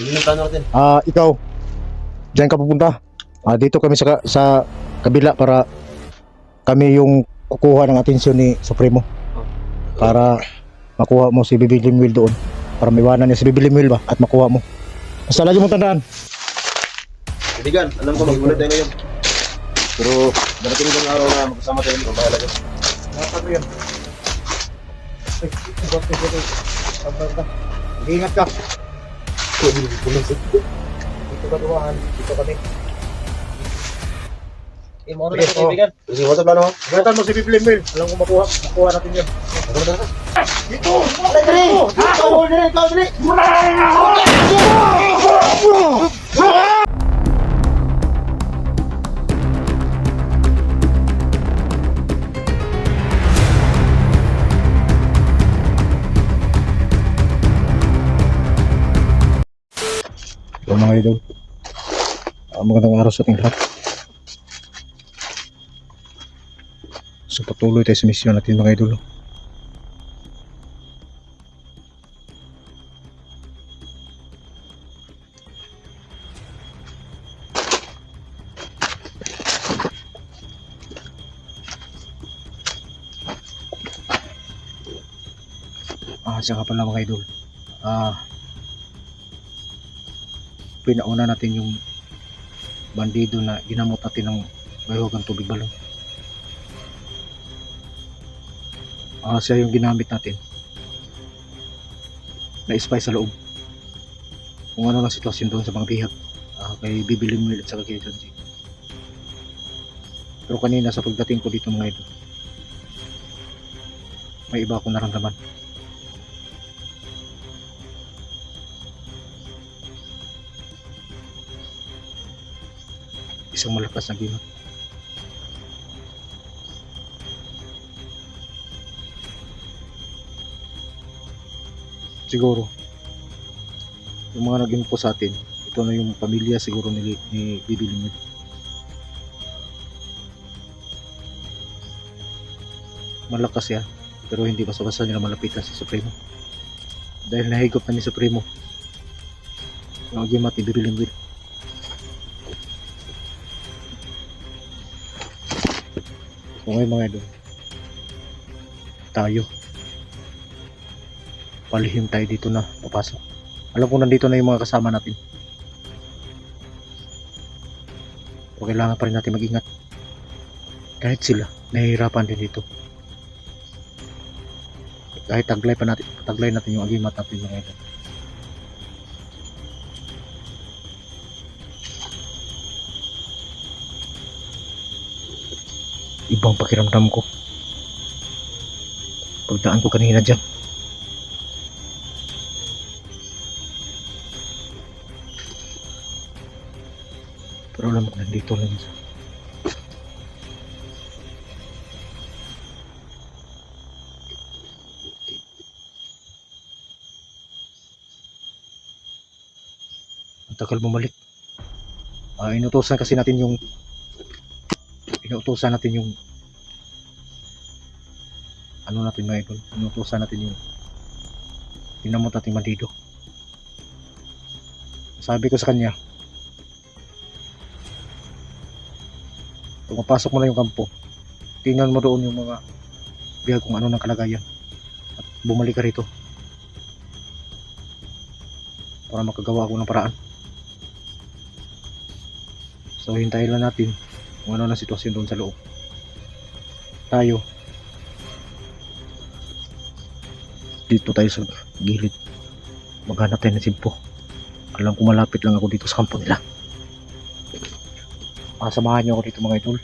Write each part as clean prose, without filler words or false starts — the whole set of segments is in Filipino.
Yun ang plano natin. Ikaw, diyan ka pupunta. Dito kami sa kabila para kami yung kukuha ng atensyon ni Supremo. Para makuha mo si Bibi Limuel doon. Para maiwanan niya si Bibi Limuel ba at makuha mo. Basta lagi mo tandaan. Kaibigan, alam ko mag-ulit tayo ngayon. Pero darating isang araw na magkasama tayo dito. Bahala dyan. Ano yan? Mag-iingat ka. Dito ka dumaan. Dito kami. Moro na ito, kaibigan. Sige, what's up, plano mo? Gatan mo si Bibi Limuel. Alam ko makuha natin yun. Dito! So mga idol, magandang araw sa ating lahat. So patuloy tayo sa misyon natin mga idol. Saka pala mga idol, pinauna natin yung bandido na ginamot natin ng bayhugang tubig balon. Siya yung ginamit natin na spy sa loob kung ano lang sitwasyon doon sa mga bihag kay Bibi Limuel at saka kay John C. Pero kanina sa pagdating ko dito mga idol, may iba akong naramdaman. Isang malakas na ginot. Siguro yung mga naging po sa atin, ito na yung pamilya siguro ni Bibi Limuel. Malakas siya, pero hindi basta-basta nila malapitan si Supremo dahil nahigop na ni Supremo yung agimat ni Bibi Limuel. So ngayon mga idol, tayo palihim tayo dito na papasok. Alam ko nandito na yung mga kasama natin, pero kailangan pa rin natin mag-ingat kahit sila nahihirapan din dito. Kahit taglay natin yung agimat natin mga idol. Ibang pakiramdam ko pagdaan ko kanina dyan. Pero alam ko nandito lang siya. Ang tagal bumalik. Inutusan natin yung ano natin mga idol, inutusan natin yung pinamot natin bandido. Sabi ko sa kanya, kung mapasok mo na yung kampo, tingnan mo doon yung mga bihag kung ano ng kalagayan at bumalik ka rito para makagawa ako ng paraan. So hintayin lang natin kung ano na sitwasyon doon sa loob. Tayo dito tayo sa gilid, maghanap tayo ng simpo. Alam ko malapit lang ako dito sa kampo nila. Samahan niyo ako dito mga idol.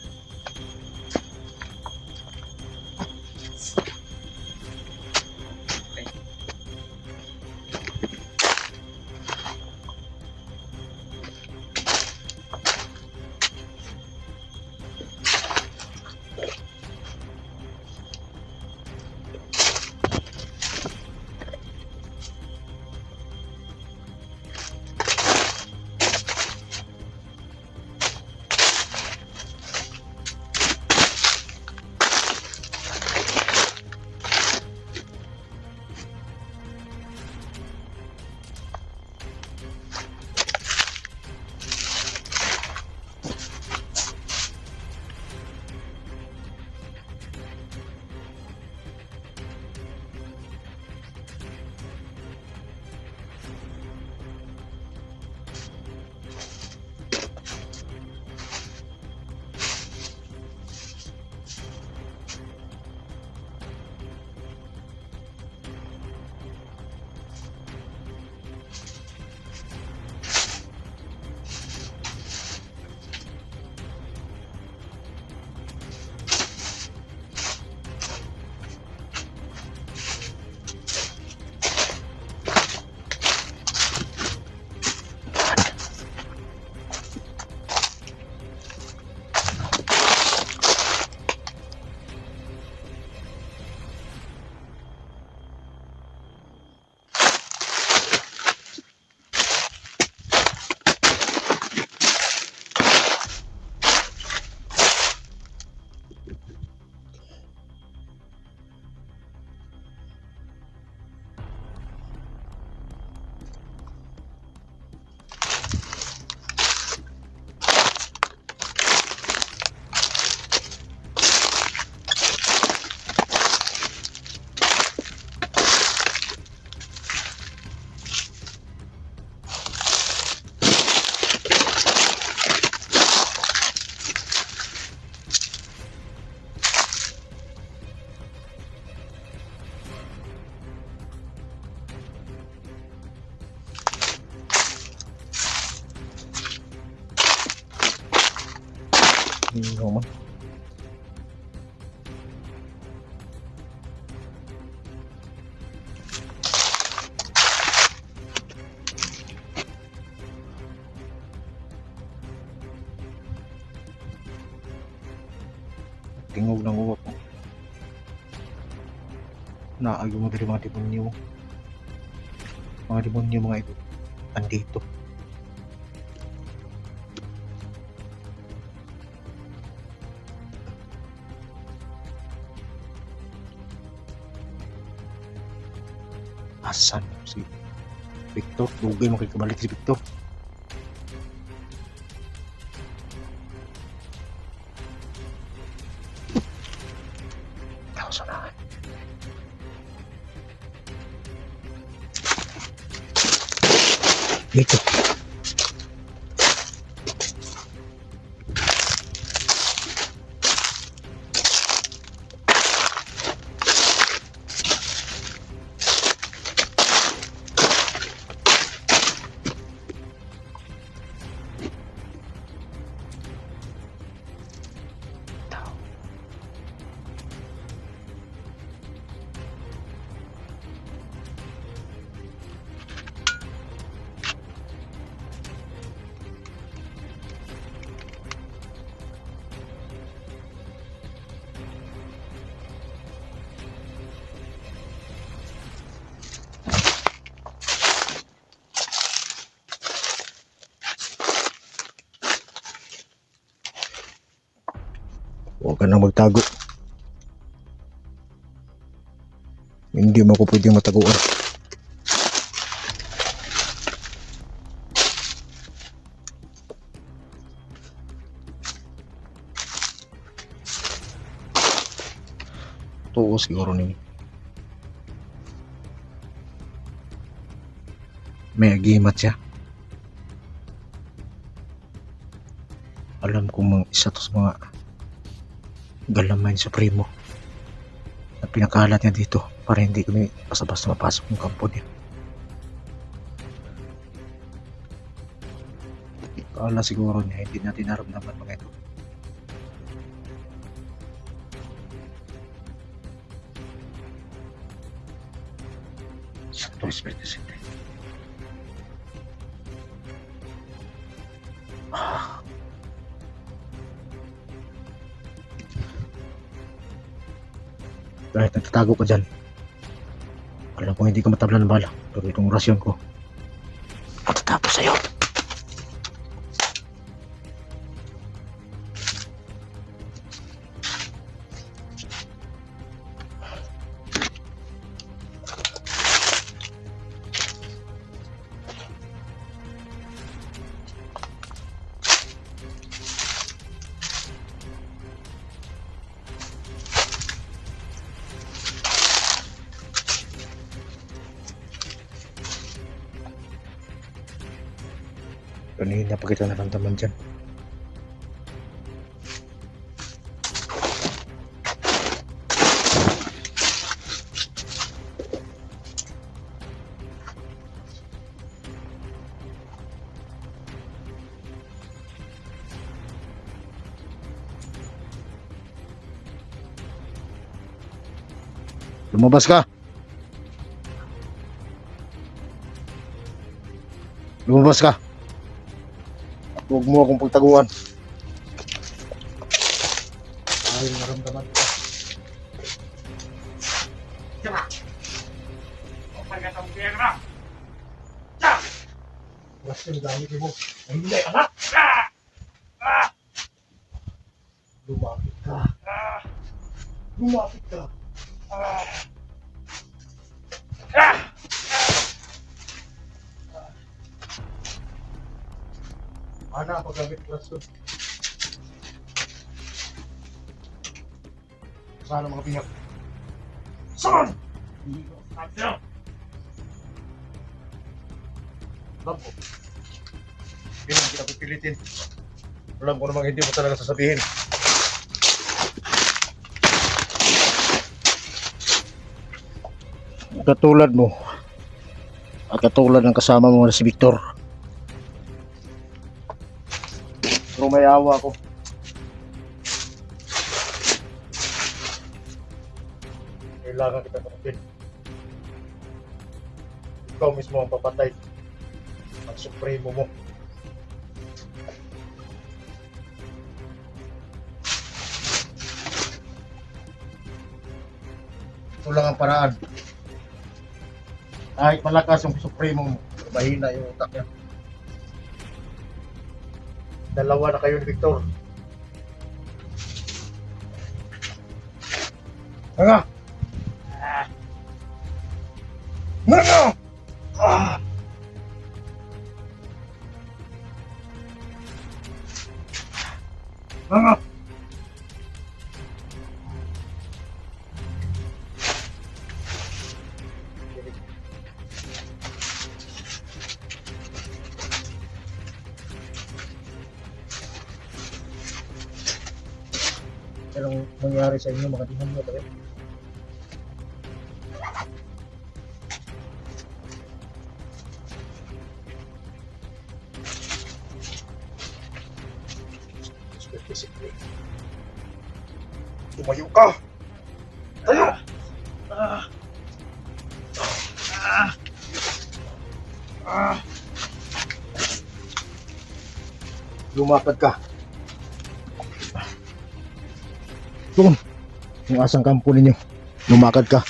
Hindi man. Tingog ng uwak ko. Naagaw mo dali mga demonyo. Mga demonyo mga ito. Andito. Asan si Victor? Dugay mo kay kabalik si Victor. Tao sanahan. Dito. Huwag ka nang magtago. Hindi mo ako pwedeng mataguan. Tuo siguro ni. May agimat siya. Alam kong isa to sa mga galamay ni Supremo at pinakalat niya dito para hindi kami basta-basta mapasok ng kampo niya. Kaala siguro niya hindi natin naramdaman mga ito. Santo Espiritu Santo. Kahit nagtatago ka dyan, alam ko hindi ka matabla ng bala, pero itong rasyon ko matatapos sa'yo. Kanina pa kita naramdaman dyan. Lumabas ka! Lumabas ka! Huwag mo akong pagtaguan. Ay, naramdaman ko. Diba? O pagkatang pera. Diba? Basta yung gamit mo. Ay, hindi, anak! Lumapit ka. Lumapit ka. Ana, paggamit ko rasyon. Sana mga pinyak. Saan? Atyo! Alam ko. Hindi kita pipilitin. Alam ko namang hindi mo talaga sasabihin. Katulad mo at katulad ng kasama mo na si Victor. Pero may awa ko. kailangan kita tanggapin. Ikaw mismo ang papatay ang supremo mo. Ito lang ang paraan. Kahit malakas ang supremo mo, mahina yung utak niya. Dalawa na kayo ni Victor. Nga! Nga! Ah! Nga! Anong nangyari sa inyo mga demonyo ba? Tumayo ka! Tayo! Lumakad ka. Doon, yung asang kampo ninyo. Lumakad ka.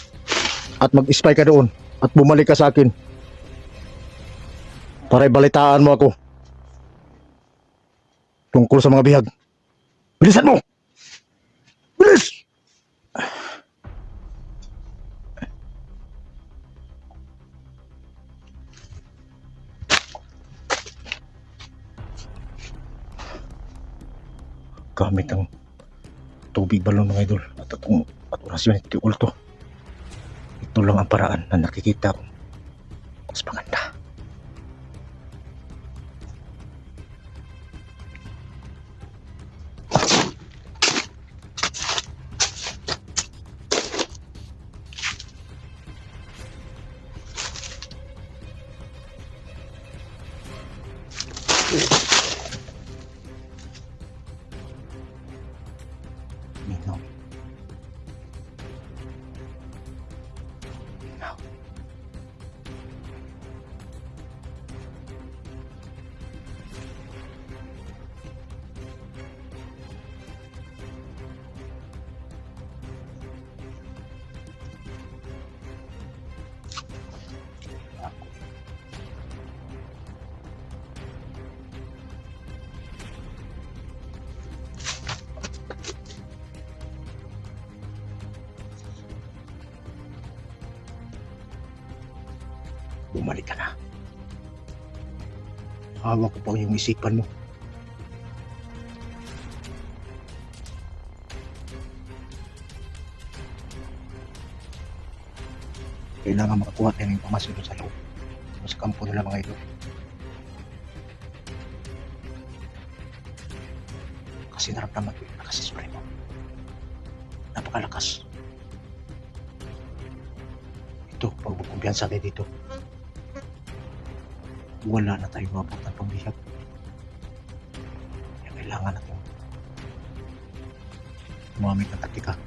At mag-spy ka doon. At bumalik ka sa akin. Para ibalitaan mo ako. Tungkol sa mga bihag. Bilisan mo! Bilis! Gamit ang tubig balon mga idol at itong orasyon ito ulto. Ito lang ang paraan na nakikita ko mas maganda. Minaw. Minaw. Bumalik ka na. Hawak ko pa yung isipan mo. Kailangan makakuha tayo ng impormasyon sa loob. Sa kampo nila mga idol. Kasi naramdaman ko yung lakas sa supremo. Napakalakas. Ito, pag magkumpiyansa tayo dito. Wala na tayong mabot ng pambihag. Kaya kailangan natin gumamit ng taktika.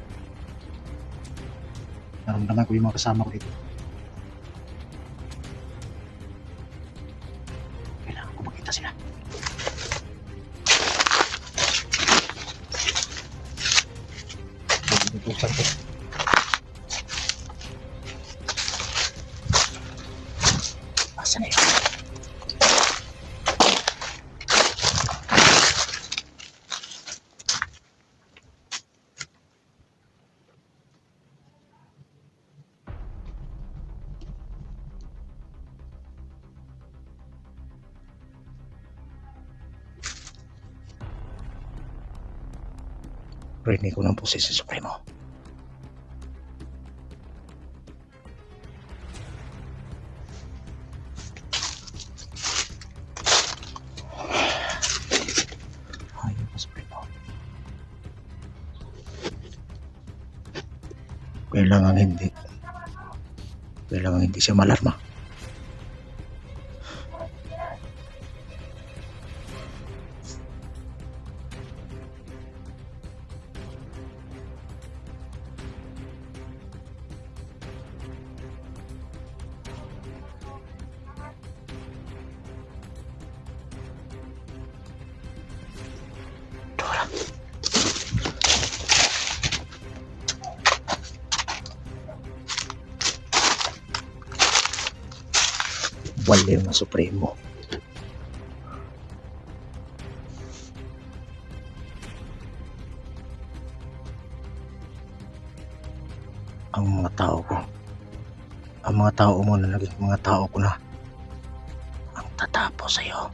Naramdaman ko yung mga kasama ko dito. Kailangan ko makita sila. Inutusan ko. Asa na yun? Rinig ko ng boses sa Supremo. Ayaw pa Supremo. Kailangan hindi siya malarma. Baliw na Supremo. Ang mga tao ko, ang mga tao mo na naging mga tao ko na ang tatapos sa'yo.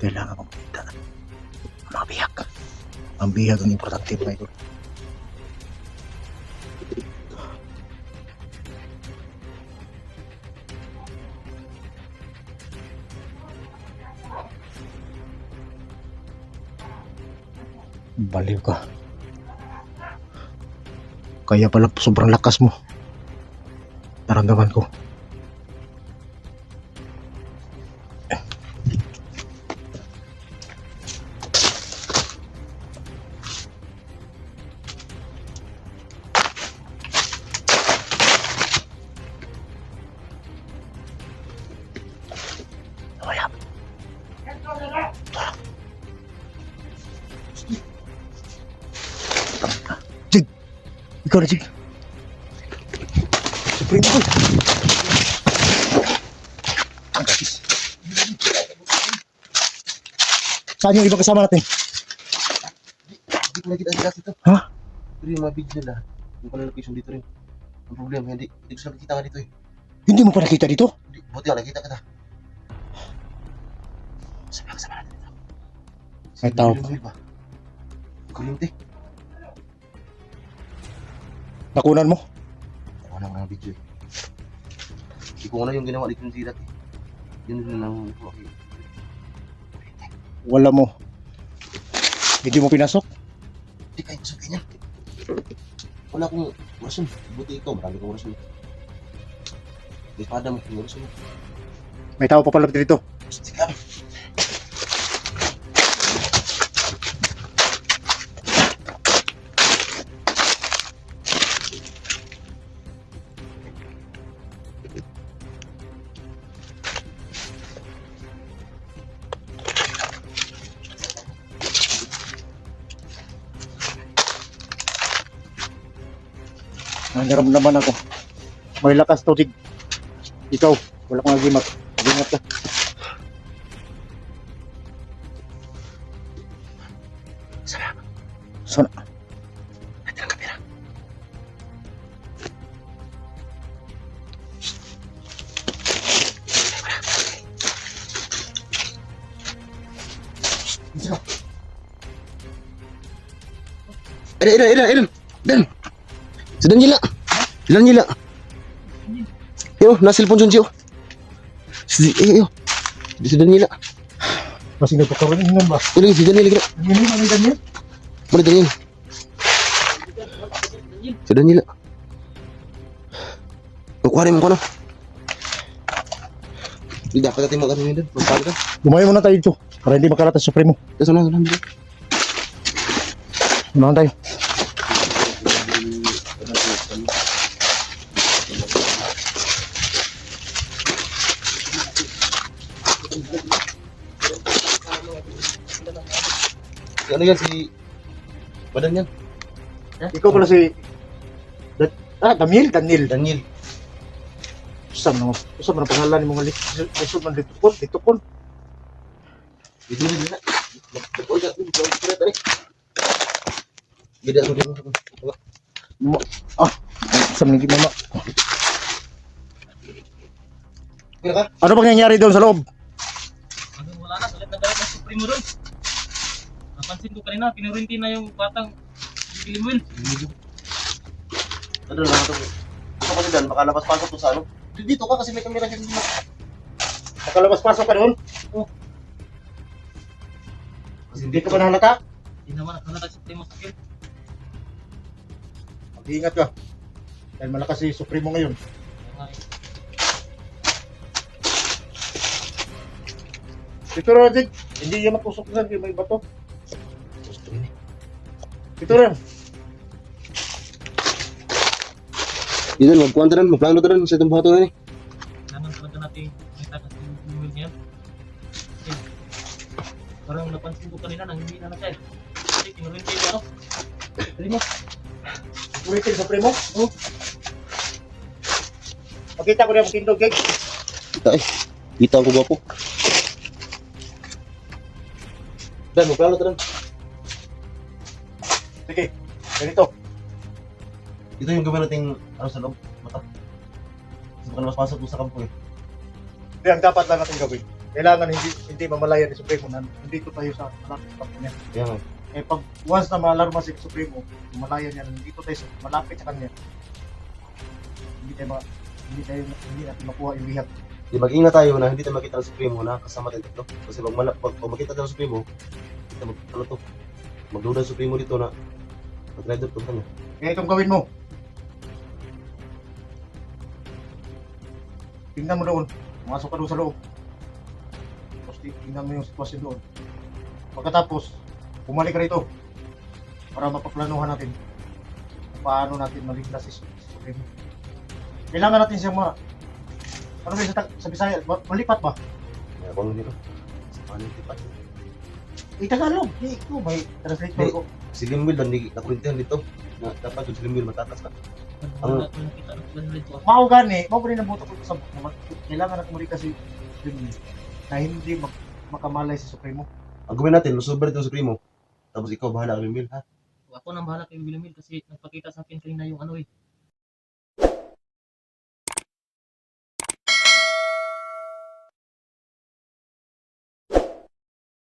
Kailangan kong kita ang mga bihag. Ang bihag ang importante ba ito? Baliw ka. Kaya pala sobrang lakas mo. Naramdaman ko. Wala. Jig! Ikaw na, Jig! Supreme ko! Saan yung ibang kasama natin? Hindi ko nakita sila dito. Ha? Pero yung mga video nila, yung pala location dito rin. Ang problema, hindi ko sila nakita nga dito eh. Hindi mo pa nakita dito? Hindi, buti nga nakita kita. Sabi ka kasama natin dito. May tao. Ba? Kuryente. Nakunan mo? Wala ko ng video eh. Hindi ko na yung ginawa dito yung silat eh. Yun din ang okay. Wala mo. Hindi mo pinasok? Hindi kahit masukin yan. Wala akong orasyon. Buti ikaw, marami kong orasyon. May espada mo, yung orasyon mo. May tao pa pala dito. Sige kami. Naramdaman ako. May lakas to, Jig. Ikaw, wala kang agimat. Agimat ka. Sana. Natin ang kamera. Dan. Si Daniela. Si Daniela. Yo, nasa cellphone dyan siyo. Si Daniela. Masih nagpakaroon ng ba? Tuloy, si Daniela. Daniel, mami Daniel. Mana Daniela? Si Daniela. Kukuhanin mo ko na. Hindi dapat natin mag-ano yun doon. Magpapag ka. Lumayo muna tayo dito para hindi makalata sa Supremo. Sana. Unahan tayo. Ano yan si... Badan yan? Ikaw pala si... Daniel? Daniel. Usap na ang pangalan ni mga lisod man litukon. Dito na. Bida mo din. Usap ni mama. Kira ka? Ano bang nangyari doon sa loob? Wala na, sulit na galit ng Supremo doon. Napansin ko kanina, pinurinti na yung batang Gilwin. Ano lang ito? Ito kasi Dan, baka lapas-pasok to sa ano? Dito ka kasi may kamera dito. Nakalabas-pasok ka doon? Kasi Hindi ka ba nahalata? Hindi naman nakalata si Supremo sa akin. Mag-iingat ka. Dahil malakas si Supremo ngayon. Ito Rodig, hindi yan mapusok na, may bato. Ito rin. Dito, magkuhan tanan, magplano tanan sa itong bato na ni. Naman talaga natin nakita kasi yung Gilwin niya. Okay. Parang napansin ko kanina, nanghihina na siya. Kasi pinurinti yung ano. Supremo. Ulitin sa primo? Makita ko na yung tindog, guys. Kita eh. Kita ko gwapo. Dan, magplano ta Dan. Sige, ganito. Ito yung gawin nating ano sa loob. Mata. Kasi baka mas pasok doon sa kampo eh. Hindi, ang dapat lang natin gawin. Kailangan hindi mamalayan ni Supremo na nandito tayo sa malapit sa kanya. Kaya nga. Eh pag once na maalarma si Supremo, malayan niya, nandito tayo malapit sa kanya. Hindi natin makuha yung lihat. Di mag-ingat tayo na hindi tayo makita ng Supremo na kasama tayo tatlo. Kasi pag makita tayo ng Supremo, kita ano to, magduda ng Supremo dito na mag-rider to kanya. Kaya itong gawin mo. Tingnan mo doon. Masok ka doon sa loob. Tapos tingnan mo yung sitwasyon doon. Pagkatapos, bumalik ka rito para mapaplanuhan natin kung paano natin maligtas si Supremo. Kailangan natin siyang ano ba sa Bisaya? Malipat ba? Kaya kung nito, sa paano tipat. Tagalog. Ito, may translator Di. ko. Si Limwil, nakurintihan dito. Na dapat yung si Limwil matatas ka. Wala ko nakita ng 100 ko. Mao gani, mao rin ang buto ko sa kailangan natin maligtas si Supremo na hindi makamalay si Supremo. Ang gawin natin, lusober dito ng Supremo. Tapos ikaw, bahala ka Limwil ha. Ako nang bahala kay Wilhelmine kasi nagpakita sa akin kanina yung ano eh,